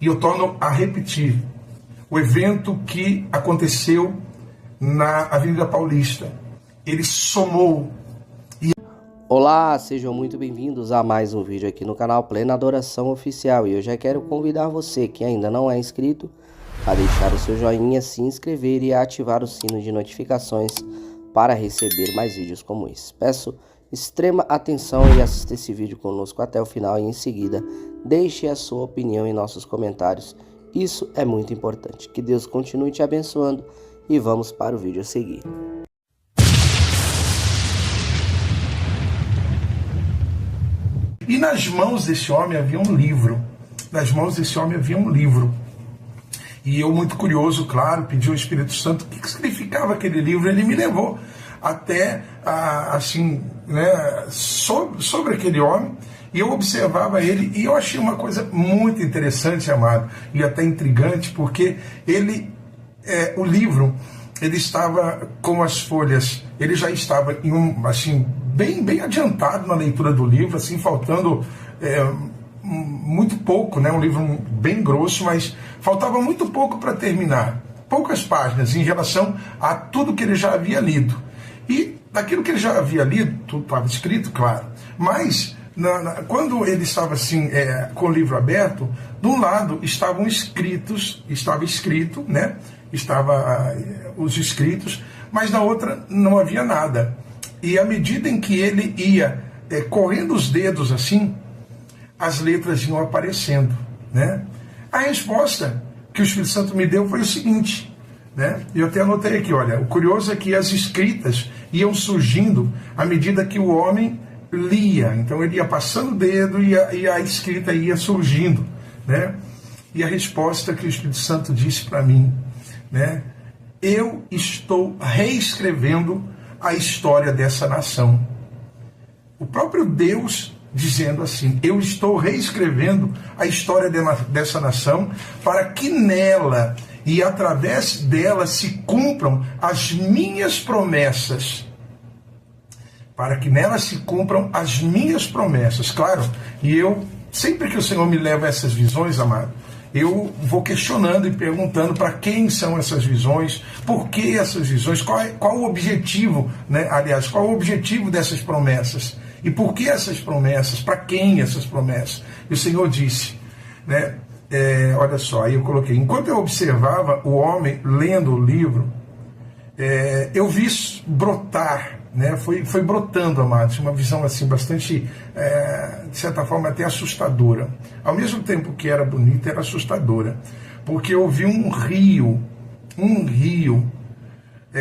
E eu torno a repetir o evento que aconteceu na Avenida Paulista. Ele somou. Olá, sejam muito bem-vindos a mais um vídeo aqui no canal Plena Adoração Oficial. E eu já quero convidar você que ainda não é inscrito a deixar o seu joinha, se inscrever e ativar o sino de notificações para receber mais vídeos como esse. Peço extrema atenção e assista esse vídeo conosco até o final e em seguida deixe a sua opinião em nossos comentários. Isso é muito importante. Que Deus continue te abençoando e vamos para o vídeo a seguir. E nas mãos desse homem havia um livro. Nas mãos desse homem havia um livro. E eu, muito curioso, claro, pedi ao Espírito Santo o que significava aquele livro. Ele me levou até, sobre aquele homem. E eu observava ele e eu achei uma coisa muito interessante, amado, e até intrigante, porque o livro, ele estava com as folhas, ele já estava bem adiantado na leitura do livro, faltando muito pouco, né? Um livro bem grosso, mas faltava muito pouco para terminar, poucas páginas em relação a tudo que ele já havia lido. E daquilo que ele já havia lido, tudo estava escrito, claro, mas quando ele estava com o livro aberto, de um lado estava escrito, né? Os escritos, mas na outra não havia nada. E à medida em que ele ia correndo os dedos as letras iam aparecendo, né? A resposta que o Espírito Santo me deu foi o seguinte, né? Eu até anotei aqui, olha, o curioso é que as escritas iam surgindo à medida que o homem lia. Então ele ia passando o dedo e a escrita ia surgindo, né? E a resposta que o Espírito Santo disse para mim, né? Eu estou reescrevendo a história dessa nação. O próprio Deus dizendo assim: eu estou reescrevendo a história dessa nação para que nela e através dela se cumpram as minhas promessas. Para que nela se cumpram as minhas promessas. Claro, e eu, sempre que o Senhor me leva a essas visões, amado, eu vou questionando e perguntando para quem são essas visões, por que essas visões, qual o objetivo, né? Aliás, qual o objetivo dessas promessas? E por que essas promessas? Para quem essas promessas? E o Senhor disse, né? Olha só, aí eu coloquei, enquanto eu observava o homem lendo o livro, eu vi brotar, né? Foi brotando, amados, uma visão bastante, de certa forma, até assustadora. Ao mesmo tempo que era bonita, era assustadora, porque eu vi um rio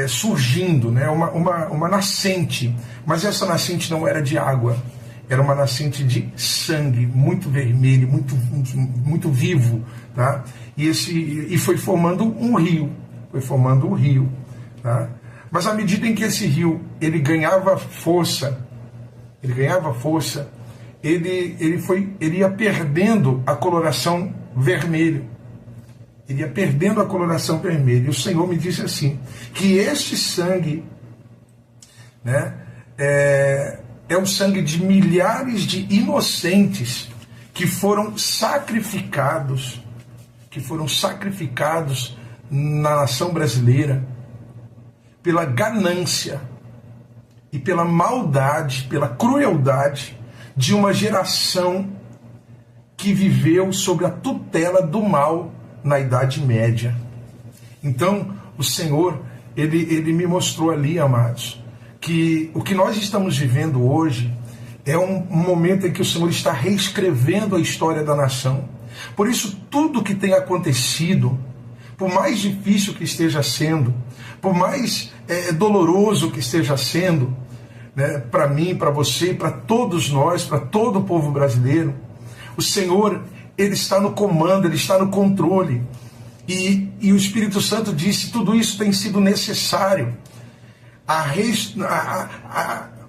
surgindo, né? uma nascente, mas essa nascente não era de água, era uma nascente de sangue, muito vermelho, muito vivo, tá? E foi formando um rio, tá? Mas à medida em que esse rio ele ganhava força, ele ia perdendo a coloração vermelha. Ele ia perdendo a coloração vermelha. E o Senhor me disse assim, que este sangue, né, é o sangue de milhares de inocentes que foram sacrificados na nação brasileira, pela ganância e pela maldade, pela crueldade de uma geração que viveu sob a tutela do mal na Idade Média. Então, o Senhor, ele me mostrou ali, amados, que o que nós estamos vivendo hoje é um momento em que o Senhor está reescrevendo a história da nação. Por isso, tudo que tem acontecido, por mais difícil que esteja sendo, por mais doloroso que esteja sendo, né, para mim, para você, para todos nós, para todo o povo brasileiro, o Senhor, ele está no comando, ele está no controle. E o Espírito Santo disse, tudo isso tem sido necessário.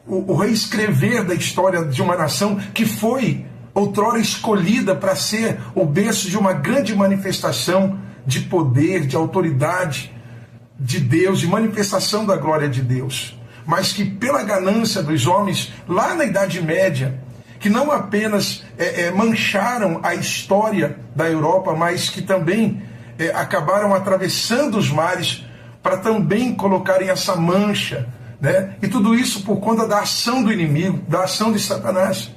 O reescrever da história de uma nação que foi outrora escolhida para ser o berço de uma grande manifestação de poder, de autoridade de Deus, de manifestação da glória de Deus, mas que pela ganância dos homens lá na Idade Média, que não apenas mancharam a história da Europa, mas que também acabaram atravessando os mares para também colocarem essa mancha, né? E tudo isso por conta da ação do inimigo, da ação de Satanás.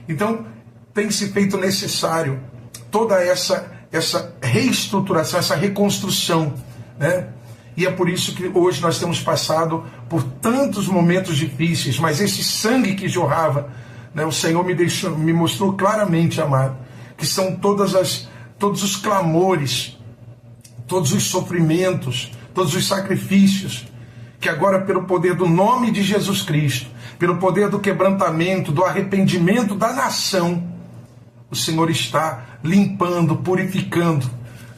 Então, tem se feito necessário toda essa reestruturação, essa reconstrução, né? E é por isso que hoje nós temos passado por tantos momentos difíceis, mas esse sangue que jorrava, né, o Senhor me mostrou claramente, amado, que são todos os clamores, todos os sofrimentos, todos os sacrifícios, que agora, pelo poder do nome de Jesus Cristo, pelo poder do quebrantamento, do arrependimento da nação, o Senhor está limpando, purificando,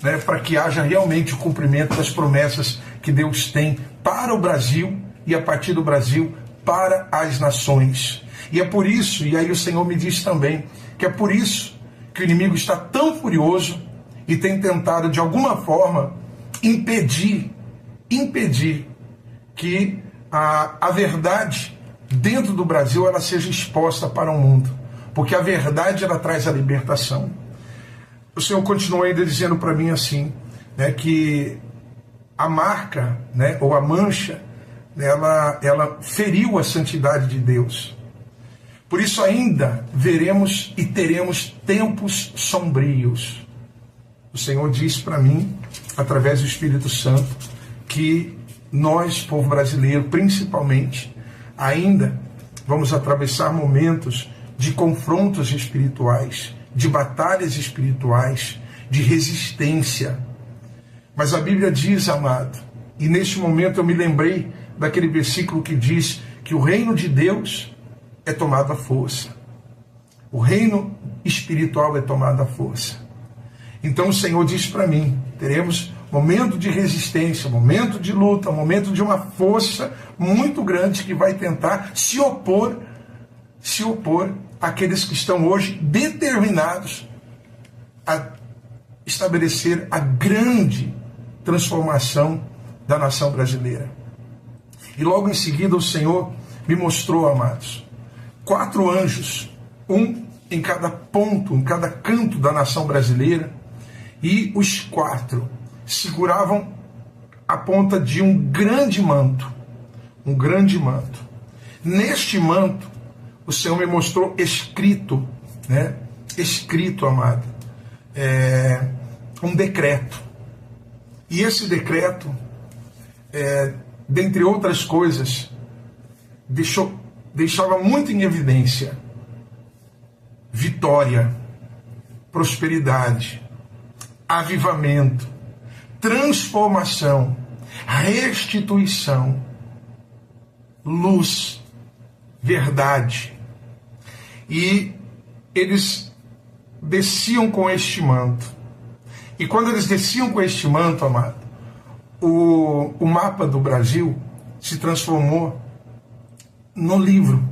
né, para que haja realmente o cumprimento das promessas que Deus tem para o Brasil e a partir do Brasil para as nações. E é por isso, e aí o Senhor me diz também, que é por isso que o inimigo está tão furioso e tem tentado de alguma forma impedir que a verdade dentro do Brasil ela seja exposta para o mundo, porque a verdade ela traz a libertação. O Senhor continua ainda dizendo para mim assim, né, que a marca, né, ou a mancha, ela feriu a santidade de Deus. Por isso ainda veremos e teremos tempos sombrios. O Senhor diz para mim, através do Espírito Santo, que nós, povo brasileiro, principalmente, ainda vamos atravessar momentos de confrontos espirituais, de batalhas espirituais, de resistência. Mas a Bíblia diz, amado, e neste momento eu me lembrei daquele versículo que diz que o reino de Deus é tomado à força. O reino espiritual é tomado à força. Então o Senhor diz para mim, teremos momento de resistência, momento de luta, momento de uma força muito grande que vai tentar se opor àqueles que estão hoje determinados a estabelecer a grande transformação da nação brasileira. E logo em seguida o Senhor me mostrou, amados, 4 anjos, um em cada ponto, em cada canto da nação brasileira, e os 4 seguravam a ponta de um grande manto, Neste manto, o Senhor me mostrou escrito, né? Escrito, amado, um decreto. E esse decreto, dentre outras coisas, deixava muito em evidência vitória, prosperidade, avivamento, transformação, restituição, luz, verdade. E eles desciam com este manto. E quando eles desciam com este manto, amado, o mapa do Brasil se transformou no livro.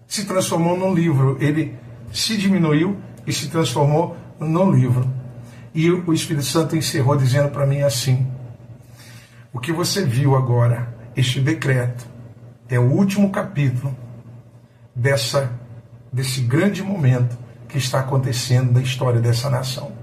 Se transformou num livro. Ele se diminuiu e se transformou no livro. E o Espírito Santo encerrou dizendo para mim assim: o que você viu agora, este decreto, é o último capítulo desse grande momento que está acontecendo na história dessa nação.